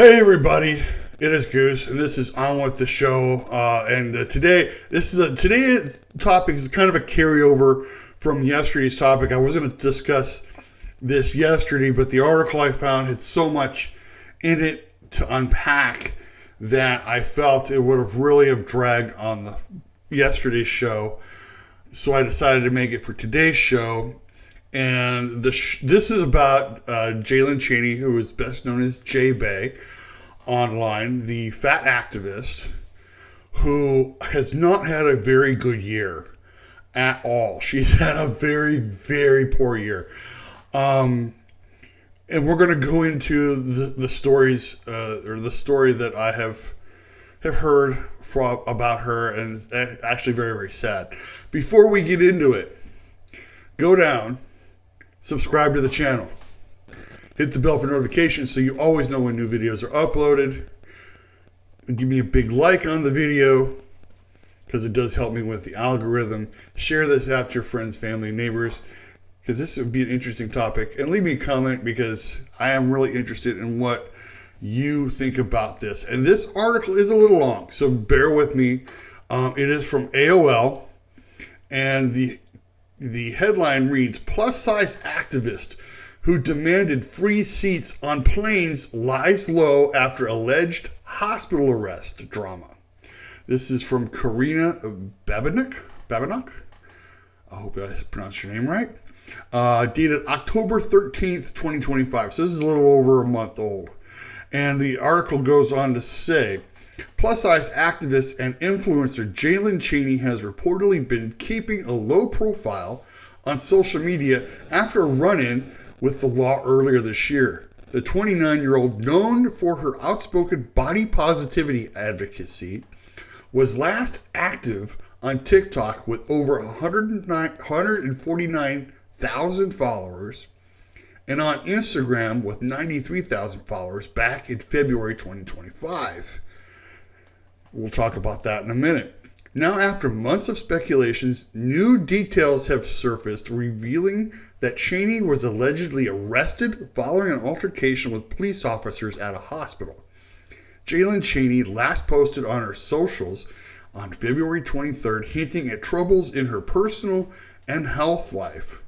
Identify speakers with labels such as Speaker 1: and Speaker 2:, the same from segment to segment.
Speaker 1: Hey everybody, it is Goose, and this is On With The Show, today's topic is kind of a carryover from yesterday's topic. I was going to discuss this yesterday, but the article I found had so much in it to unpack that I felt it would have really dragged on the yesterday's show, so I decided to make it for today's show. And this is about Jaylen Chaney, who is best known as J-Bay online, the fat activist who has not had a very good year at all. She's had a very, very poor year. And we're going to go into the stories, or the story that I have heard about her, and it's actually very, very sad. Before we get into it, go down, subscribe to the channel, hit the bell for notifications so you always know when new videos are uploaded. Give me a big like on the video because it does help me with the algorithm. Share this out to your friends, family, neighbors, because this would be an interesting topic. And leave me a comment because I am really interested in what you think about this. And this article is a little long, so bear with me. It is from AOL, and the headline reads, "Plus-size activist who demanded free seats on planes lies low after alleged hospital arrest drama." This is from Karina Babinok. I hope I pronounced your name right. Dated October 13th, 2025. So this is a little over a month old. And the article goes on to say, plus-size activist and influencer Jaylen Chaney has reportedly been keeping a low profile on social media after a run-in with the law earlier this year. The 29-year-old, known for her outspoken body positivity advocacy, was last active on TikTok with over 149,000 followers and on Instagram with 93,000 followers back in February 2025. We'll talk about that in a minute. Now, after months of speculations, new details have surfaced revealing that Chaney was allegedly arrested following an altercation with police officers at a hospital. Jaylen Chaney last posted on her socials on February 23rd, hinting at troubles in her personal and health life.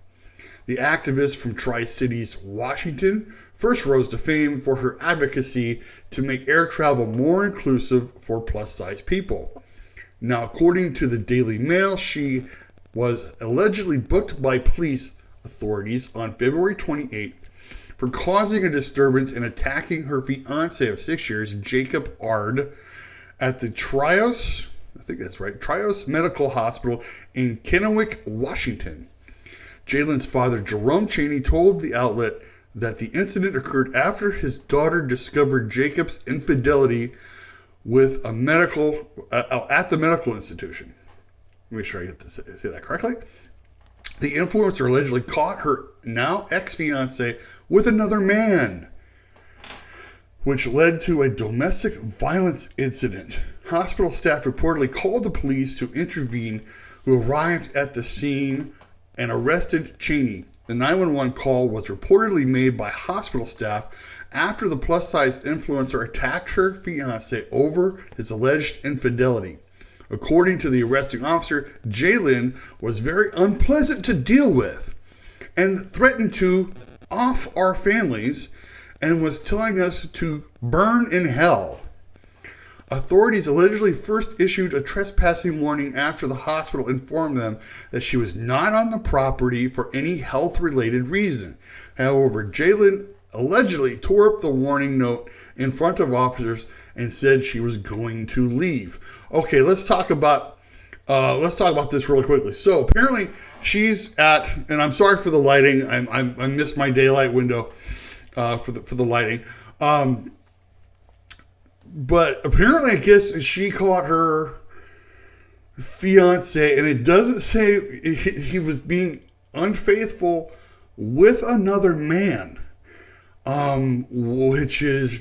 Speaker 1: The activist from Tri-Cities, Washington, first rose to fame for her advocacy to make air travel more inclusive for plus-size people. Now, according to the Daily Mail, she was allegedly booked by police authorities on February 28th for causing a disturbance and attacking her fiancé of 6 years, Jacob Ard, at the Trios Medical Hospital in Kennewick, Washington. Jaylen's father, Jerome Chaney, told the outlet that the incident occurred after his daughter discovered Jacob's infidelity with a at the medical institution. Make sure I get to say that correctly. The influencer allegedly caught her now ex-fiancé with another man, which led to a domestic violence incident. Hospital staff reportedly called the police to intervene, who arrived at the scene and arrested Chaney. The 911 call was reportedly made by hospital staff after the plus-size influencer attacked her fiancé over his alleged infidelity. According to the arresting officer, Jaylen was very unpleasant to deal with and threatened to off our families and was telling us to burn in hell. Authorities allegedly first issued a trespassing warning after the hospital informed them that she was not on the property for any health-related reason. However, Jaylen allegedly tore up the warning note in front of officers and said she was going to leave. Okay, let's talk about this really quickly. So apparently she's at, and I'm sorry for the lighting. I missed my daylight window for the lighting. But apparently, I guess she caught her fiance, and it doesn't say he was being unfaithful with another man, which is,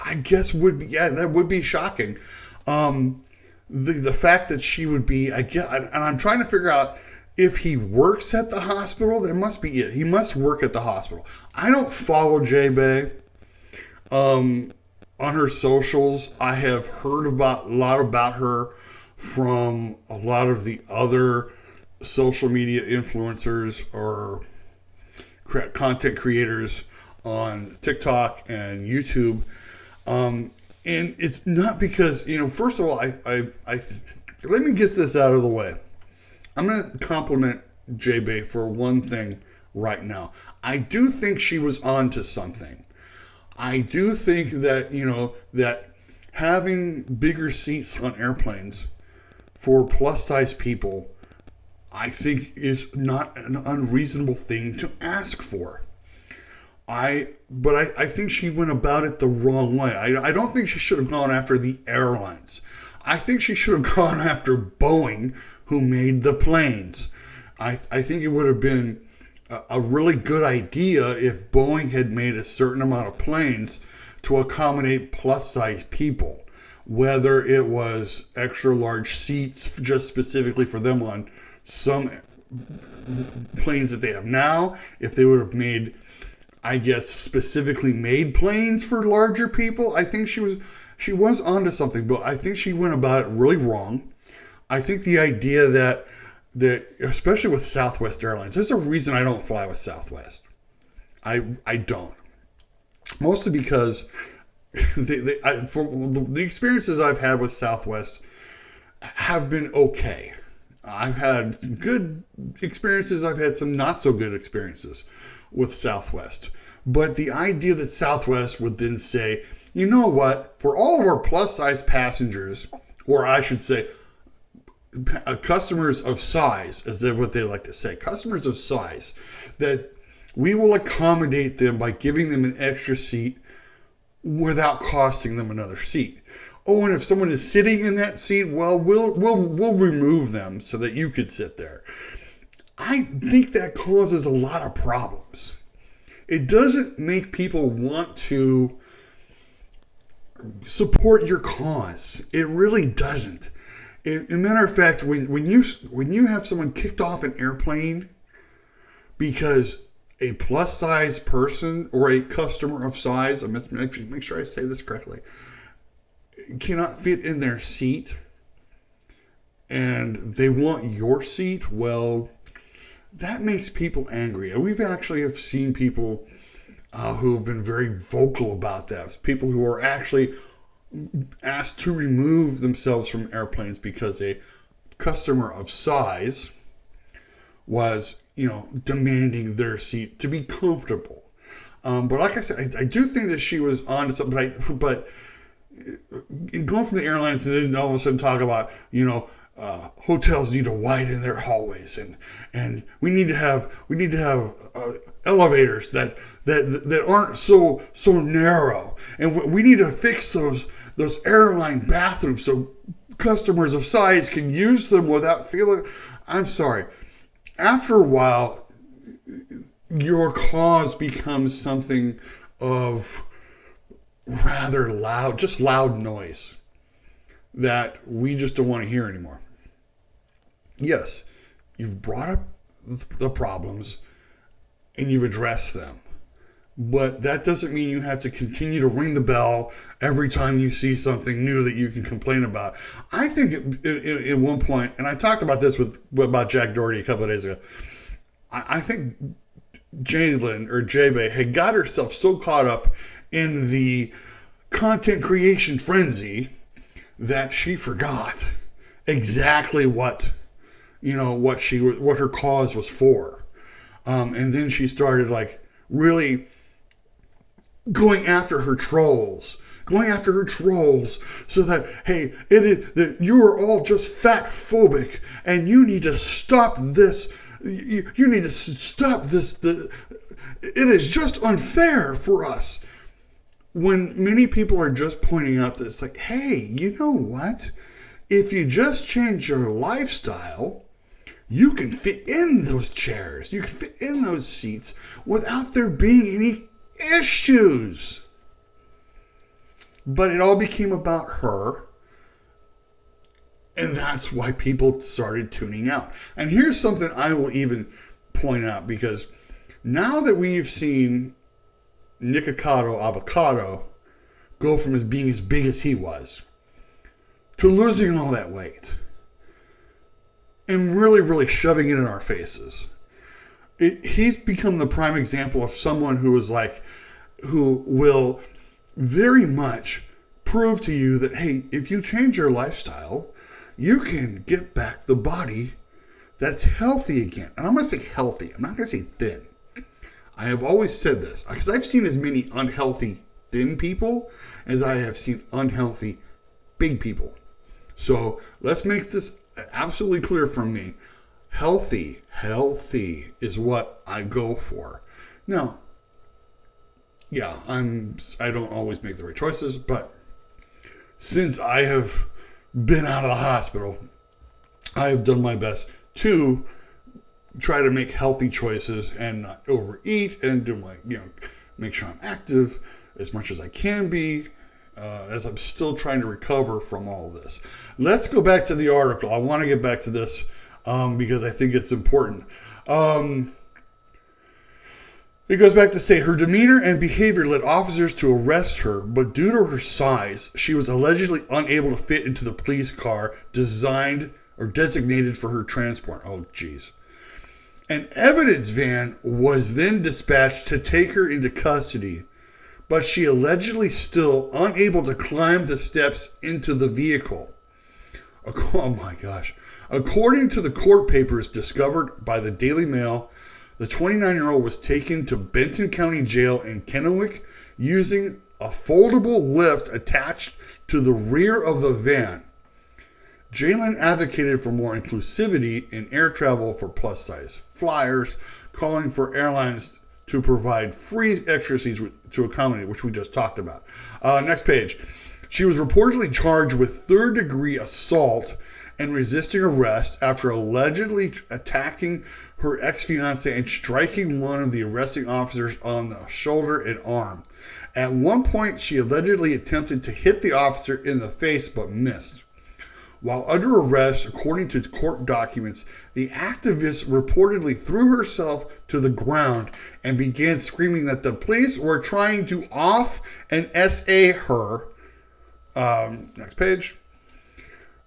Speaker 1: I guess, that would be shocking. The fact that she would be, I guess, and I'm trying to figure out if he works at the hospital. That must be it. He must work at the hospital. I don't follow J-Bay. On her socials, I have heard about a lot about her from a lot of the other social media influencers or content creators on TikTok and YouTube. And it's not because, first of all, let me get this out of the way. I'm going to compliment J-Bay for one thing right now. I do think she was onto something. I do think that, that having bigger seats on airplanes for plus size people, I think is not an unreasonable thing to ask for. But I think she went about it the wrong way. I don't think she should have gone after the airlines. I think she should have gone after Boeing, who made the planes. I think it would have been a really good idea if Boeing had made a certain amount of planes to accommodate plus size people, whether it was extra large seats just specifically for them on some planes that they have now, if they would have made, I guess, specifically made planes for larger people. I think she was onto something, but I think she went about it really wrong. I think the idea that especially with Southwest Airlines, there's a reason I don't fly with Southwest. I don't. Mostly because from the experiences I've had with Southwest have been okay. I've had good experiences. I've had some not so good experiences with Southwest. But the idea that Southwest would then say, you know what, for all of our plus size passengers, or I should say, customers of size, as what they like to say, customers of size, that we will accommodate them by giving them an extra seat without costing them another seat. Oh, and if someone is sitting in that seat, well, we'll remove them so that you could sit there. I think that causes a lot of problems. It doesn't make people want to support your cause. It really doesn't. As a matter of fact, when you have someone kicked off an airplane because a plus size person or a customer of size, I must make sure I say this correctly, cannot fit in their seat and they want your seat, well, that makes people angry. And we've actually have seen people who have been very vocal about that. People who are actually asked to remove themselves from airplanes because a customer of size was, demanding their seat to be comfortable. But like I said, I do think that she was on to something. But going from the airlines and then all of a sudden talk about, hotels need to widen their hallways and we need to have elevators that aren't so narrow, and we need to fix those airline bathrooms so customers of size can use them without feeling. I'm sorry. After a while, your cause becomes something of rather loud, just loud noise that we just don't want to hear anymore. Yes, you've brought up the problems and you've addressed them. But that doesn't mean you have to continue to ring the bell every time you see something new that you can complain about. I think at one point, and I talked about this about Jack Doherty a couple of days ago, I think Jalen or J-Bay had got herself so caught up in the content creation frenzy that she forgot exactly what her cause was for. And then she started really going after her trolls so that, hey, it is that you are all just fat phobic and you need to stop this. You need to stop this. It is just unfair for us. When many people are just pointing out that it's like, hey, you know what? If you just change your lifestyle, you can fit in those chairs. You can fit in those seats without there being any issues. But it all became about her. And that's why people started tuning out. And here's something I will even point out, because now that we've seen Nikocado Avocado go from being as big as he was to losing all that weight and really, really shoving it in our faces. He's become the prime example of someone who will very much prove to you that, hey, if you change your lifestyle, you can get back the body that's healthy again. And I'm going to say healthy. I'm not going to say thin. I have always said this because I've seen as many unhealthy thin people as I have seen unhealthy big people. So let's make this absolutely clear from me. Healthy is what I go for. Now, yeah, I don't always make the right choices, but since I have been out of the hospital, I have done my best to try to make healthy choices and not overeat and do make sure I'm active as much as I can be, as I'm still trying to recover from all this. Let's go back to the article. I want to get back to this because I think it's important. It goes back to say her demeanor and behavior led officers to arrest her, but due to her size, she was allegedly unable to fit into the police car designed or designated for her transport. Oh, geez. An evidence van was then dispatched to take her into custody, but she allegedly still unable to climb the steps into the vehicle. Oh my gosh. According to the court papers discovered by the Daily Mail, the 29-year-old was taken to Benton County Jail in Kennewick using a foldable lift attached to the rear of the van. Jalen advocated for more inclusivity in air travel for plus-size flyers, calling for airlines to provide free extra seats to accommodate, which we just talked about. Next page. She was reportedly charged with third-degree assault and resisting arrest after allegedly attacking her ex-fiancé and striking one of the arresting officers on the shoulder and arm. At one point, she allegedly attempted to hit the officer in the face but missed. While under arrest, according to court documents, the activist reportedly threw herself to the ground and began screaming that the police were trying to off and SA her. Next page.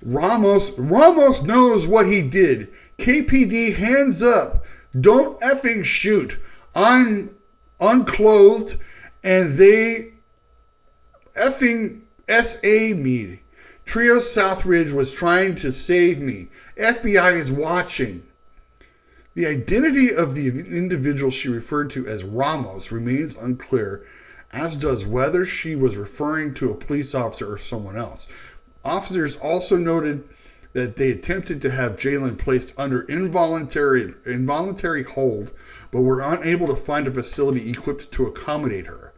Speaker 1: Ramos knows what he did. KPD, hands up. Don't effing shoot. I'm unclothed and they effing SA me. Trio Southridge was trying to save me. FBI is watching. The identity of the individual she referred to as Ramos remains unclear, as does whether she was referring to a police officer or someone else. Officers also noted that they attempted to have Jalen placed under involuntary hold, but were unable to find a facility equipped to accommodate her.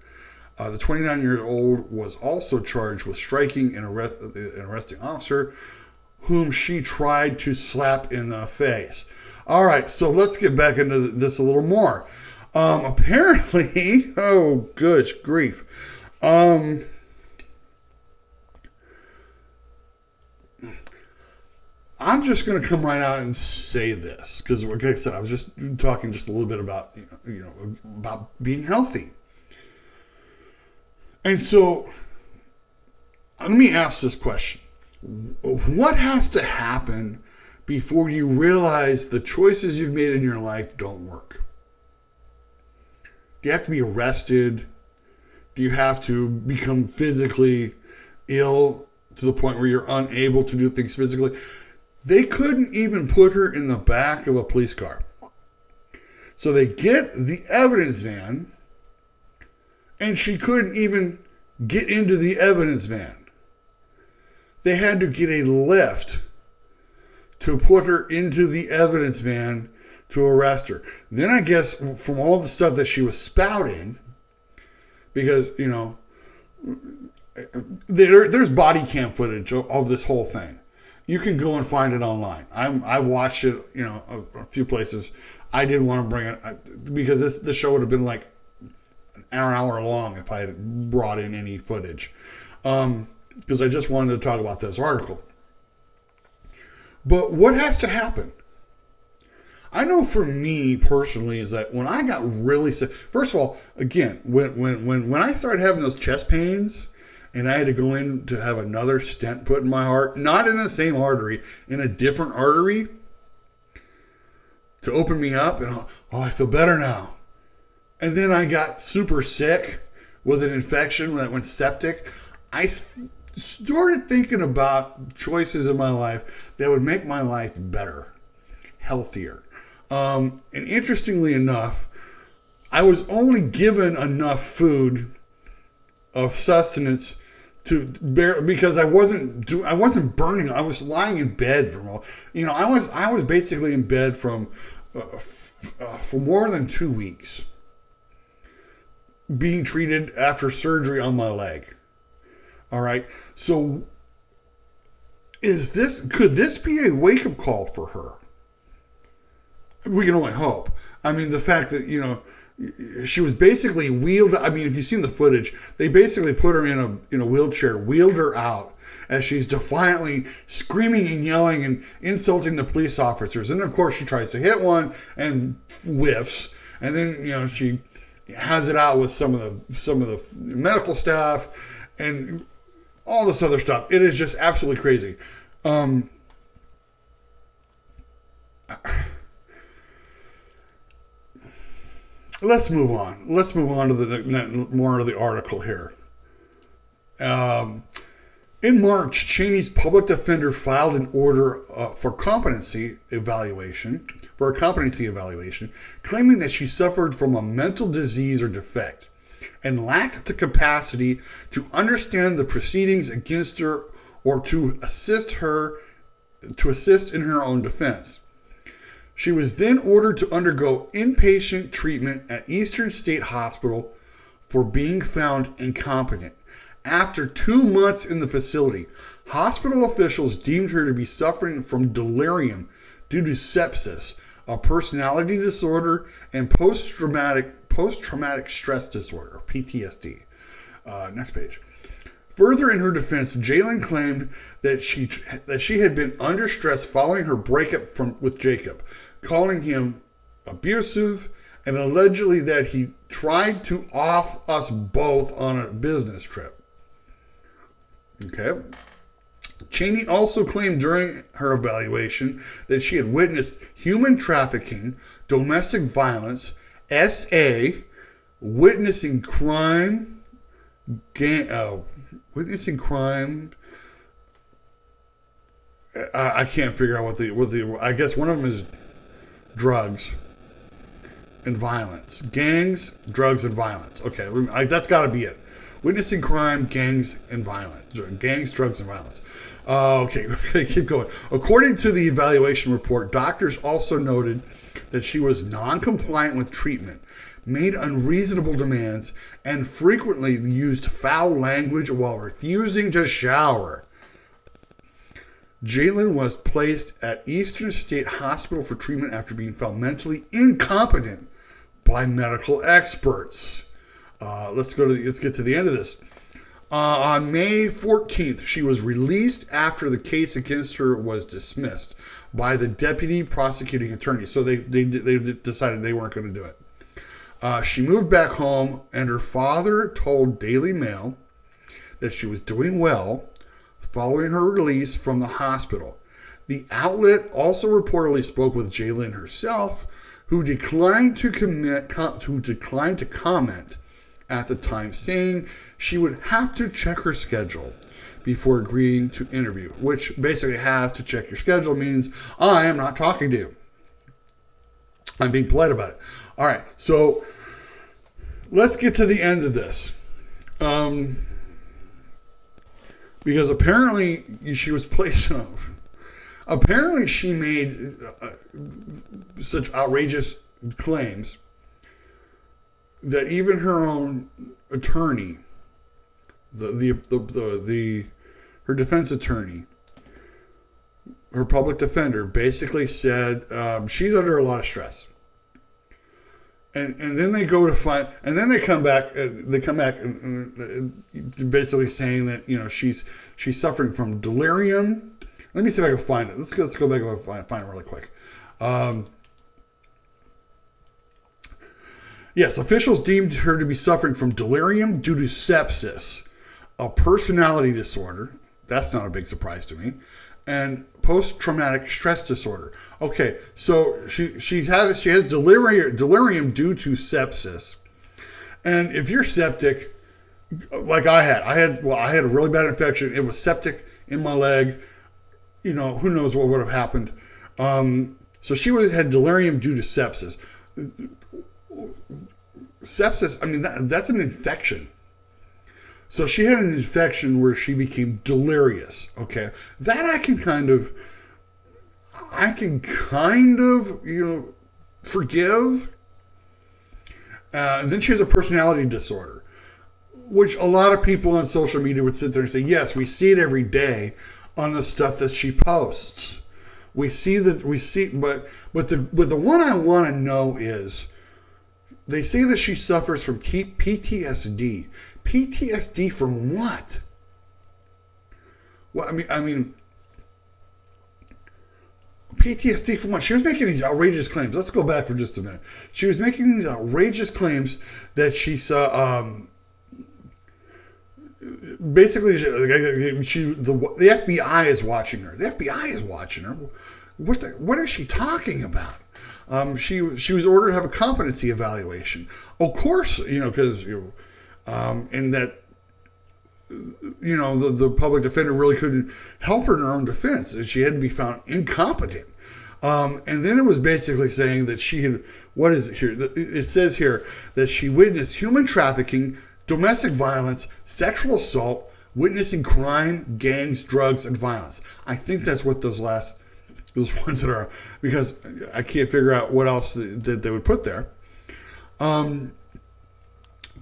Speaker 1: The 29-year-old was also charged with striking an arresting officer whom she tried to slap in the face. All right, so let's get back into this a little more. Apparently, oh, good grief. I'm just going to come right out and say this because, like I said, I was just talking just a little bit about, about being healthy. And so, let me ask this question. What has to happen before you realize the choices you've made in your life don't work? Do you have to be arrested? Do you have to become physically ill to the point where you're unable to do things physically? They couldn't even put her in the back of a police car. So they get the evidence van, and she couldn't even get into the evidence van. They had to get a lift to put her into the evidence van to arrest her. Then I guess from all the stuff that she was spouting, because, there's body cam footage of this whole thing. You can go and find it online. I've watched it, a few places. I didn't want to bring it because this show would have been like an hour long if I had brought in any footage. Because I just wanted to talk about this article. But what has to happen? I know for me personally is that when I got really sick, first of all, again, when I started having those chest pains and I had to go in to have another stent put in my heart, not in the same artery, in a different artery, to open me up, and I feel better now. And then I got super sick with an infection that went septic. I started thinking about choices in my life that would make my life better, healthier. And interestingly enough, I was only given enough food of sustenance to bear, because I wasn't burning. I was lying in bed I was basically in bed for more than 2 weeks, being treated after surgery on my leg. All right. So could this be a wake-up call for her? We can only hope. I mean, the fact that, she was basically wheeled. I mean, if you've seen the footage, they basically put her in a wheelchair, wheeled her out as she's defiantly screaming and yelling and insulting the police officers. And of course, she tries to hit one and whiffs. And then, she has it out with some of the medical staff and all this other stuff. It is just absolutely crazy. Let's move on. Let's move on to the more of the article here. In March, Cheney's public defender filed an order for a competency evaluation, claiming that she suffered from a mental disease or defect and lacked the capacity to understand the proceedings against her or to assist in her own defense. She was then ordered to undergo inpatient treatment at Eastern State Hospital for being found incompetent. After 2 months in the facility, hospital officials deemed her to be suffering from delirium due to sepsis, a personality disorder, and post-traumatic stress disorder, PTSD. Next page. Further in her defense, Jalen claimed that she had been under stress following her breakup with Jacob, calling him abusive and allegedly that he tried to off us both on a business trip. Okay. Cheney also claimed during her evaluation that she had witnessed human trafficking, domestic violence, SA, witnessing crime, I can't figure out what the I guess one of them is drugs and violence. Gangs, drugs, and violence. Okay, that's got to be it. Witnessing crime, gangs, and violence. Gangs, drugs, and violence. Okay, keep going. According to the evaluation report, doctors also noted that she was non-compliant with treatment, made unreasonable demands, and frequently used foul language while refusing to shower. Jalen was placed at Eastern State Hospital for treatment after being found mentally incompetent by medical experts. Let's get to the end of this. On May 14th, she was released after the case against her was dismissed by the deputy prosecuting attorney. So they decided they weren't going to do it. She moved back home, and her father told Daily Mail that she was doing well following her release from the hospital. The outlet also reportedly spoke with Jalen herself, who declined to comment at the time, saying she would have to check her schedule before agreeing to interview, which basically has to check your schedule means I am not talking to you. I'm being polite about it. All right, so let's get to the end of this. Because apparently she was placed on. Apparently she made such outrageous claims that even her own attorney, her defense attorney, her public defender, basically said she's under a lot of stress. And then they go to find, and then they come back. And basically saying that she's suffering from delirium. Let me see if I can find it. Let's go back and find it really quick. Yes, officials deemed her to be suffering from delirium due to sepsis, a personality disorder. That's not a big surprise to me. And post-traumatic stress disorder. Okay, so she has delirium due to sepsis. And if you're septic, like I had a really bad infection. It was septic in my leg. You know, who knows what would have happened. So she had delirium due to sepsis. Sepsis, I mean, that's an infection. So she had an infection where she became delirious. Okay, that I can kind of, forgive. And then she has a personality disorder, which a lot of people on social media would sit there and say, yes, we see it every day on the stuff that she posts. But the one I want to know is, they say that she suffers from PTSD. PTSD from what? Well, I mean, PTSD from what? She was making these outrageous claims. Let's go back for just a minute. She was making these outrageous claims that she saw. Basically, the FBI is watching her. The FBI is watching her. What is she talking about? She was ordered to have a competency evaluation. Of course, because and that the public defender really couldn't help her in her own defense, and she had to be found incompetent. And then it was basically saying that she had, what is it here? It says here that she witnessed human trafficking, domestic violence, sexual assault, witnessing crime, gangs, drugs, and violence. I think that's what those ones that are, because I can't figure out what else that they would put there. But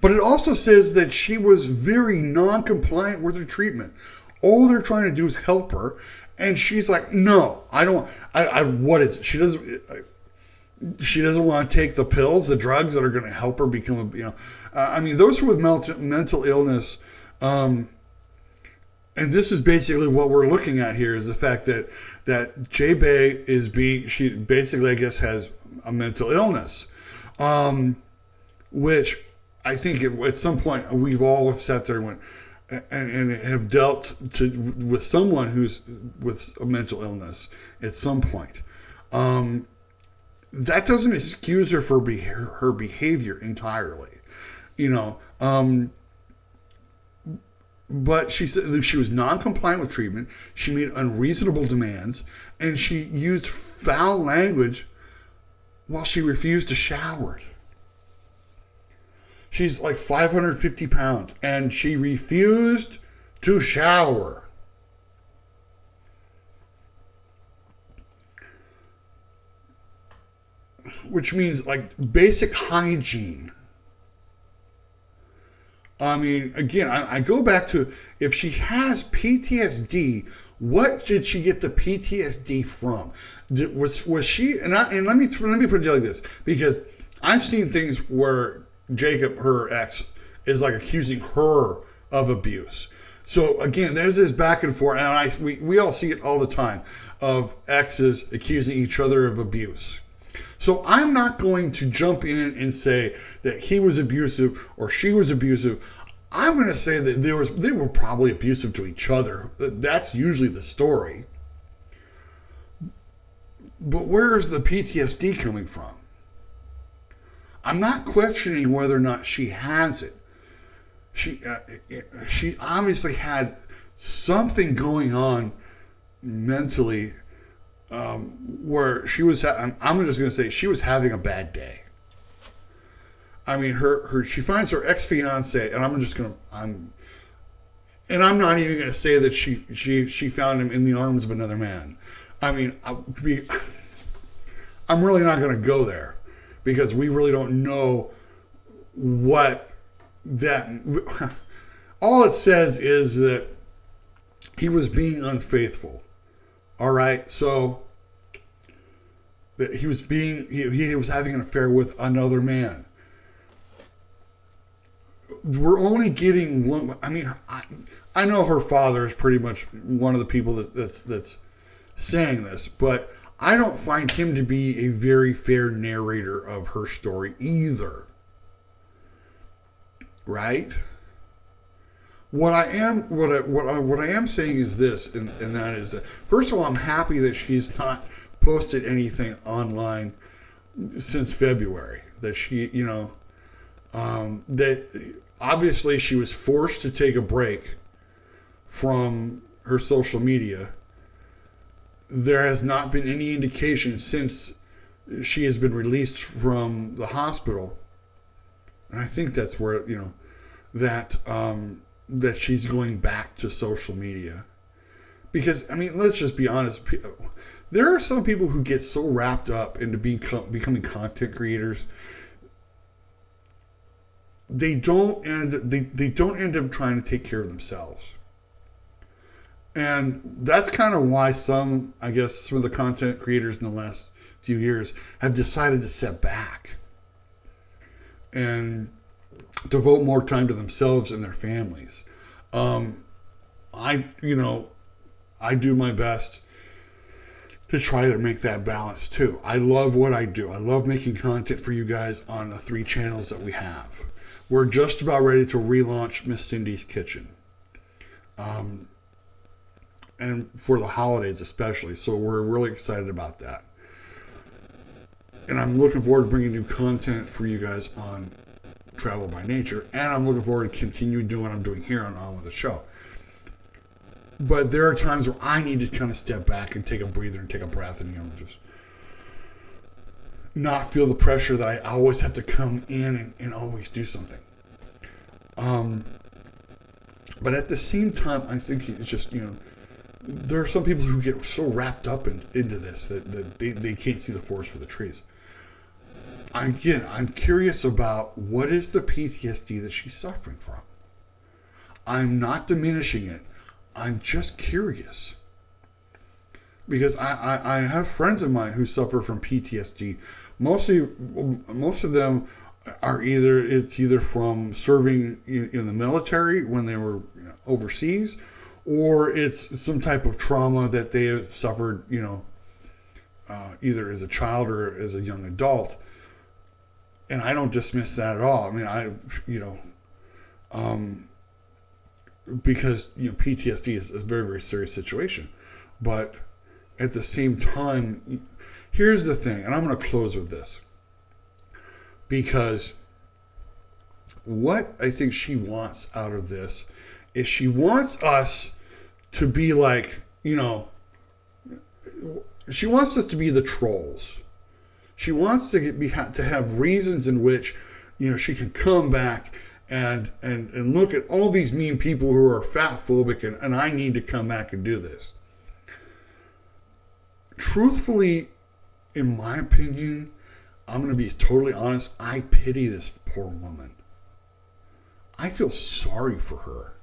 Speaker 1: it also says that she was very non-compliant with her treatment. All they're trying to do is help her. And she's like, no, I don't, what is it? She doesn't want to take the pills, the drugs that are going to help her become those with mental illness. And this is basically what we're looking at here, is the fact that J. Bay she basically, I guess, has a mental illness, which I think at some point we've all sat there and went and have dealt with someone who's with a mental illness at some point. That doesn't excuse her for her behavior entirely, But she said that she was non-compliant with treatment. She made unreasonable demands, and she used foul language while she refused to shower. She's like 550 pounds, and she refused to shower. Which means like basic hygiene. I mean, again, I go back to, if she has PTSD, what did she get the PTSD from? Was she, and let me put it like this, because I've seen things where Jacob, her ex, is like accusing her of abuse. So again, there's this back and forth, and we all see it all the time, of exes accusing each other of abuse. So I'm not going to jump in and say that he was abusive or she was abusive. I'm going to say that they were probably abusive to each other. That's usually the story. But where is the PTSD coming from? I'm not questioning whether or not she has it. She obviously had something going on mentally, where she was. I'm just going to say she was having a bad day. I mean, she finds her ex-fiance, and I'm not even going to say that she found him in the arms of another man. I mean, I'm really not going to go there, because we really don't know what that. All it says is that he was being unfaithful. All right, so that he was having an affair with another man. We're only getting one. I mean, I know her father is pretty much one of the people that's saying this, but I don't find him to be a very fair narrator of her story either. Right? What I am saying is this, and that is that, first of all, I'm happy that she's not posted anything online since February. That she, that obviously she was forced to take a break from her social media. There has not been any indication since she has been released from the hospital, and I think that's where that that she's going back to social media. Because I mean, let's just be honest. There are some people who get so wrapped up into becoming content creators, they don't end up trying to take care of themselves. And that's kind of why some of the content creators in the last few years have decided to step back and devote more time to themselves and their families. I do my best to try to make that balance too. I love what I do. I love making content for you guys on the 3 channels that we have. We're just about ready to relaunch Miss Cindy's Kitchen. And for the holidays especially. So we're really excited about that. And I'm looking forward to bringing new content for you guys on Travel by Nature. And I'm looking forward to continue doing what I'm doing here on With the Show. But there are times where I need to kind of step back and take a breather and take a breath and, just not feel the pressure that I always have to come in and always do something. But at the same time, I think it's just, there are some people who get so wrapped up into this that they can't see the forest for the trees. Again, I'm curious about what is the PTSD that she's suffering from. I'm not diminishing it. I'm just curious. Because I have friends of mine who suffer from PTSD. Most of them are either from serving in the military when they were overseas, or it's some type of trauma that they have suffered, either as a child or as a young adult. And I don't dismiss that at all. I mean, because PTSD is a very, very serious situation. But at the same time, here's the thing, and I'm going to close with this. Because what I think she wants out of this is she wants us to be like, she wants us to be the trolls. She wants to have reasons in which, she can come back and look at all these mean people who are fat phobic and I need to come back and do this. Truthfully, in my opinion, I'm going to be totally honest, I pity this poor woman. I feel sorry for her.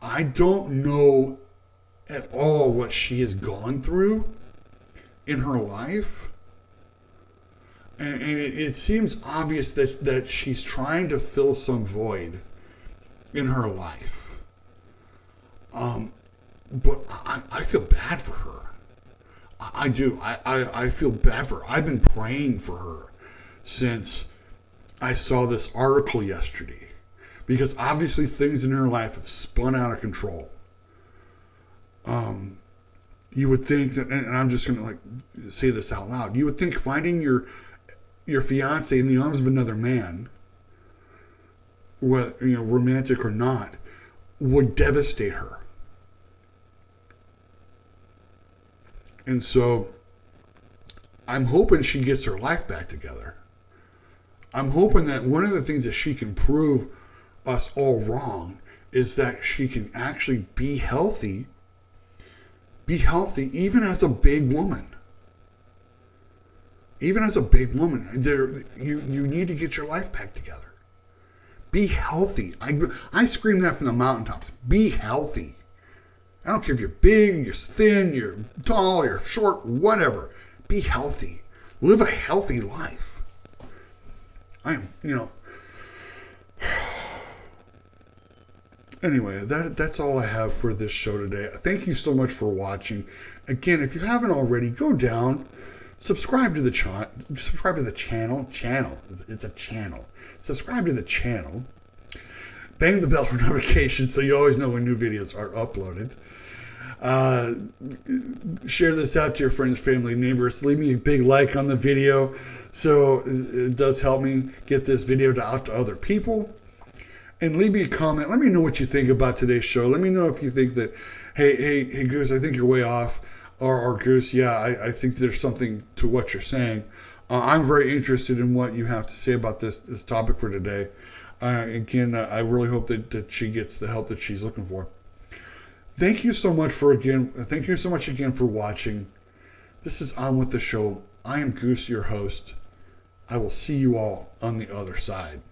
Speaker 1: I don't know at all what she has gone through in her life. And it seems obvious that she's trying to fill some void in her life. But I feel bad for her. I do. I feel bad for her. I've been praying for her since I saw this article yesterday. Because obviously things in her life have spun out of control. You would think that, and I'm just going to say this out loud. You would think finding your fiance in the arms of another man, romantic or not, would devastate her. And so I'm hoping she gets her life back together. I'm hoping that one of the things that she can prove us all wrong is that she can actually be healthy even as a big woman. Even as a big woman, you need to get your life back together. Be healthy. I scream that from the mountaintops. Be healthy. I don't care if you're big, you're thin, you're tall, you're short, whatever. Be healthy. Live a healthy life. Anyway, that's all I have for this show today. Thank you so much for watching. Again, if you haven't already, go down, subscribe to the channel. It's a channel. Subscribe to the channel. Bang the bell for notifications so you always know when new videos are uploaded. Share this out to your friends, family, neighbors. Leave me a big like on the video so it does help me get this video out to other people. And leave me a comment. Let me know what you think about today's show. Let me know if you think that, hey, Goose, I think you're way off. Or Goose, yeah, I think there's something to what you're saying. I'm very interested in what you have to say about this topic for today. Again, I really hope that she gets the help that she's looking for. Thank you so much again for watching. This is On With The Show. I am Goose, your host. I will see you all on the other side.